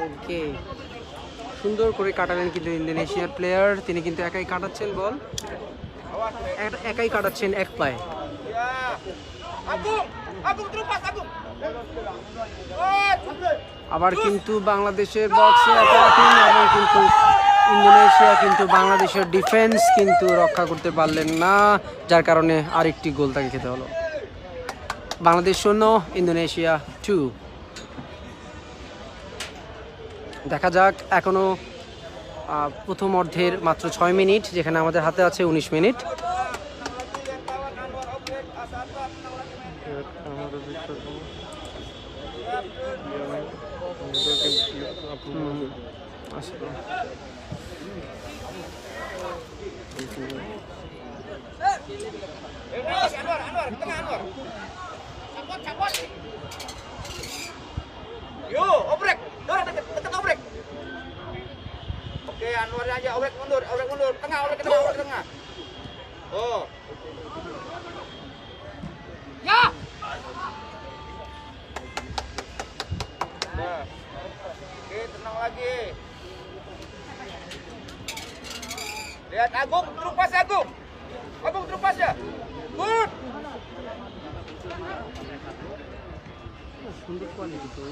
ওকে, সুন্দর করে কাটালেন কিন্তু ইন্দোনেশিয়ার প্লেয়ার, তিনি কিন্তু একাই কাটাচ্ছেন বল, একাই কাটাচ্ছেন এক পায়ে। আবার কিন্তু বাংলাদেশের বক্সে অ্যাটাকিং, এবং কিন্তু ইন্দোনেশিয়া কিন্তু বাংলাদেশের ডিফেন্স কিন্তু রক্ষা করতে পারলেন না, যার কারণে আরেকটি গোল তাকে খেতে হলো। বাংলাদেশ 0, ইন্দোনেশিয়া 2। দেখা যাক, এখনো প্রথম অর্ধের মাত্র 6 মিনিট, যেখানে আমাদের হাতে আছে 19 minute. Yo, obrek. Dorong tekan obrek. Oke, Anwar aja obrek mundur, tengah, obrek ke tengah. Oh. Ya. Nah. Oke, tenang lagi. Lihat Agung, truk pas Agung. Agung truk pas ya. Good. সুন্দর কোয়ালিটি তো